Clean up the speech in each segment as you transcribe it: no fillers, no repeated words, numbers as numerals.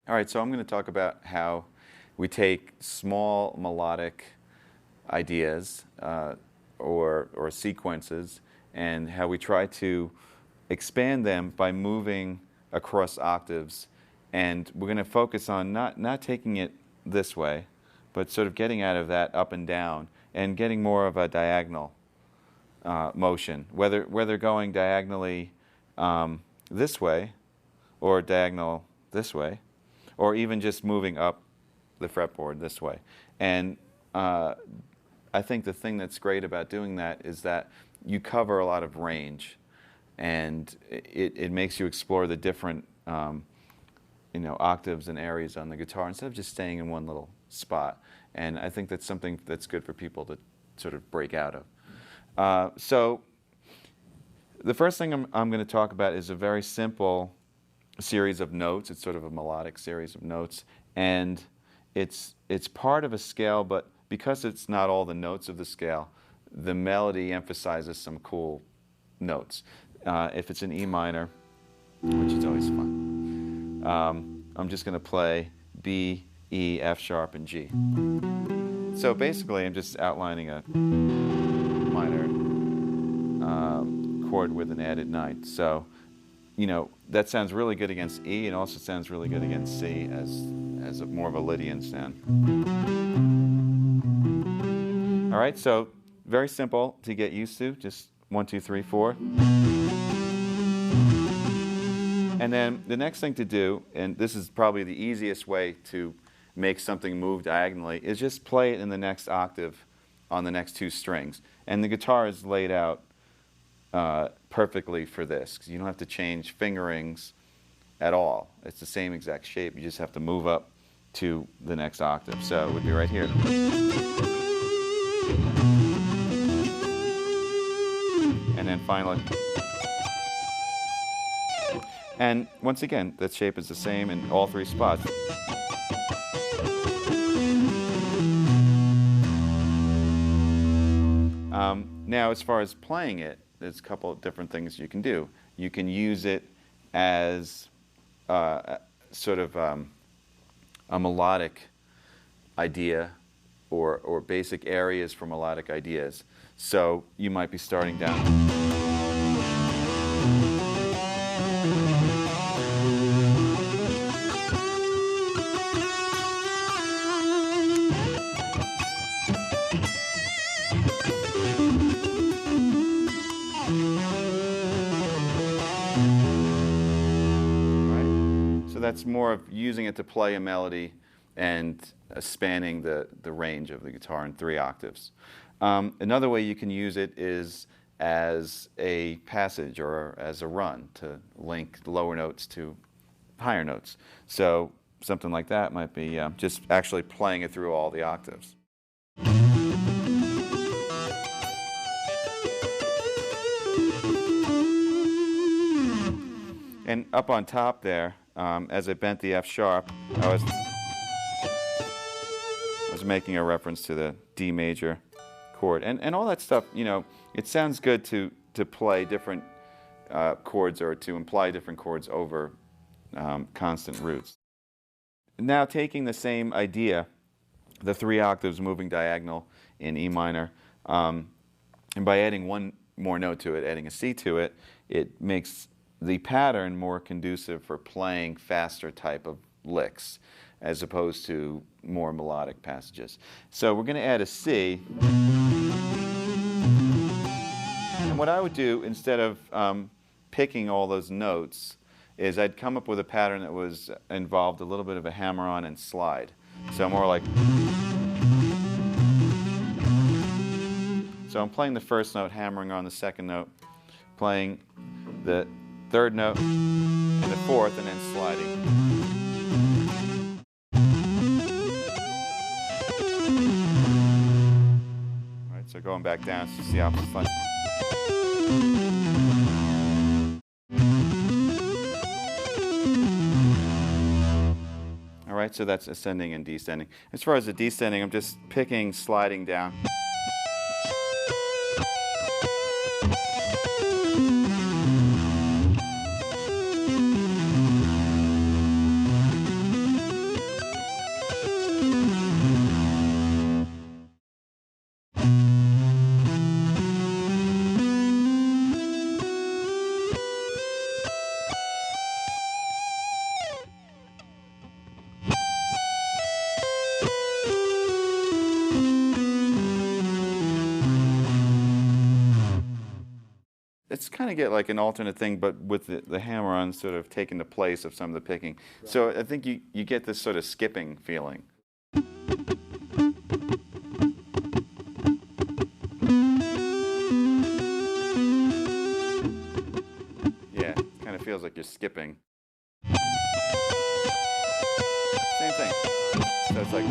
All right, so I'm going to talk about how we take small melodic ideas or sequences and how we try to expand them by moving across octaves. And we're going to focus on not taking it this way, but sort of getting out of that up and down and getting more of a diagonal motion, whether going diagonally this way or diagonal this way, or even just moving up the fretboard this way. And I think the thing that's great about doing that is that you cover a lot of range, and it makes you explore the different octaves and areas on the guitar instead of just staying in one little spot. And I think that's something that's good for people to sort of break out of. So the first thing I'm going to talk about is a very simple series of notes. It's sort of a melodic series of notes, and it's part of a scale, but because it's not all the notes of the scale, the melody emphasizes some cool notes. If it's an E minor, which is always fun, I'm just going to play B, E, F sharp, and G. So basically, I'm just outlining a minor chord with an added ninth. So, that sounds really good against E, and also sounds really good against C as more of a Lydian sound. All right, so very simple to get used to, just 1, 2, 3, 4. And then the next thing to do, and this is probably the easiest way to make something move diagonally, is just play it in the next octave on the next 2 strings. And the guitar is laid out perfectly for this, because you don't have to change fingerings at all. It's the same exact shape. You just have to move up to the next octave. So it would be right here. And then finally. And once again, that shape is the same in all 3 spots. Now, as far as playing it, there's a couple of different things you can do. You can use it as sort of a melodic idea or basic areas for melodic ideas. So you might be starting down. That's more of using it to play a melody and spanning the range of the guitar in 3 octaves. Another way you can use it is as a passage or as a run to link lower notes to higher notes. So something like that might be just actually playing it through all the octaves. And up on top there, as I bent the F sharp, I was making a reference to the D major chord. And all that stuff, it sounds good to play different chords or to imply different chords over constant roots. Now taking the same idea, the 3 octaves moving diagonal in E minor, and by adding one more note to it, adding a C to it, it makes the pattern more conducive for playing faster type of licks as opposed to more melodic passages. So we're going to add a C. And what I would do instead of picking all those notes is I'd come up with a pattern that was involved a little bit of a hammer-on and slide. So more like. So I'm playing the first note, hammering on the second note, playing the 3rd note, and the 4th, and then sliding. All right, so going back down, it's just the opposite side. All right, so that's ascending and descending. As far as the descending, I'm just picking, sliding down. kind of get like an alternate thing, but with the hammer-on sort of taking the place of some of the picking. Right. So I think you get this sort of skipping feeling. Yeah, it kind of feels like you're skipping. Same thing. So it's like...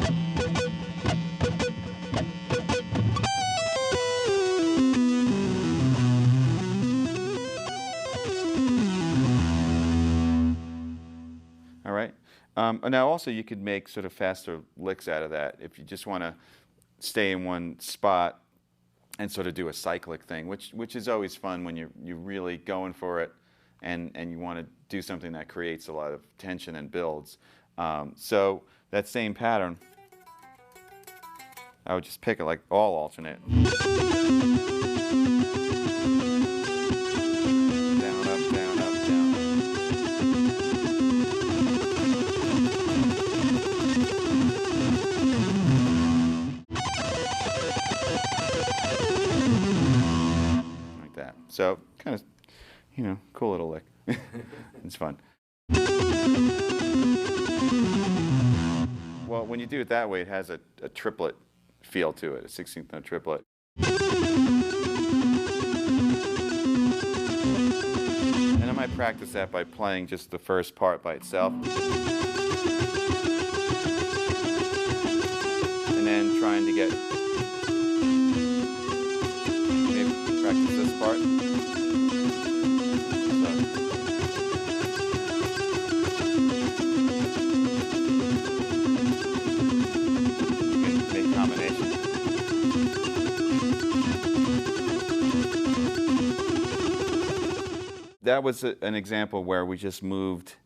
All right. Now also you could make sort of faster licks out of that if you just want to stay in one spot and sort of do a cyclic thing, which is always fun when you're really going for it and you want to do something that creates a lot of tension and builds. So that same pattern, I would just pick it like all alternate. Down, up, down, up, down. Like that. So kind of, cool little lick. It's fun. Well, when you do it that way, it has a triplet feel to it, a 16th note triplet. And I might practice that by playing just the first part by itself. And then trying to get, maybe practice this part. That was an example where we just moved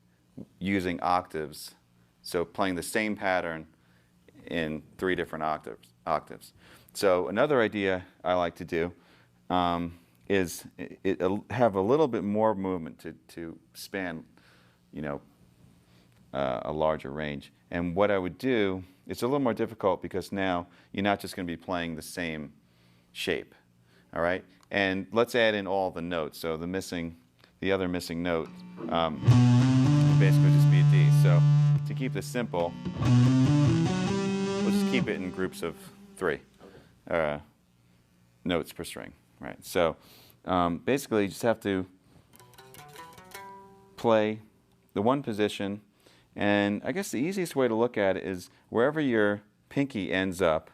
using octaves, so playing the same pattern in 3 different octaves. So another idea I like to do is have a little bit more movement to span, a larger range. And what I would do, it's a little more difficult because now you're not just going to be playing the same shape, all right? And let's add in all the notes. So the other missing note will basically just be a D. So to keep this simple, we'll just keep it in groups of 3 notes per string, right? So basically you just have to play the one position, and I guess the easiest way to look at it is wherever your pinky ends up,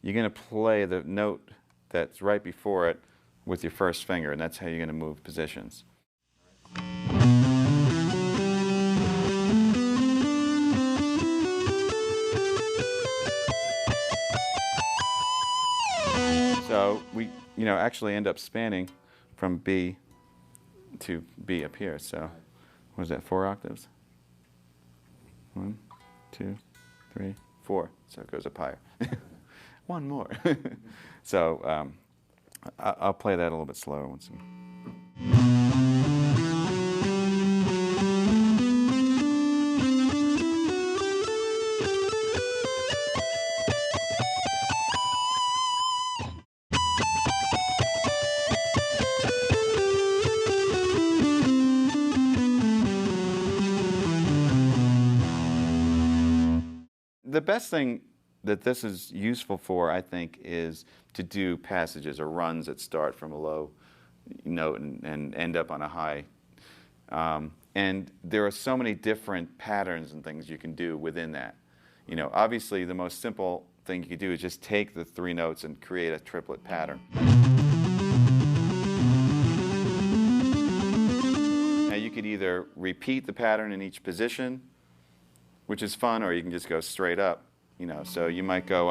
you're going to play the note that's right before it with your first finger, and that's how you're going to move positions. So we, actually end up spanning from B to B up here. So what is that, 4 octaves? 1, 2, 3, 4. So it goes up higher. One more. So I'll play that a little bit slower once. The best thing that this is useful for, I think, is to do passages or runs that start from a low note and end up on a high. And there are so many different patterns and things you can do within that. Obviously, the most simple thing you can do is just take the 3 notes and create a triplet pattern. Now, you could either repeat the pattern in each position, which is fun, or you can just go straight up, So you might go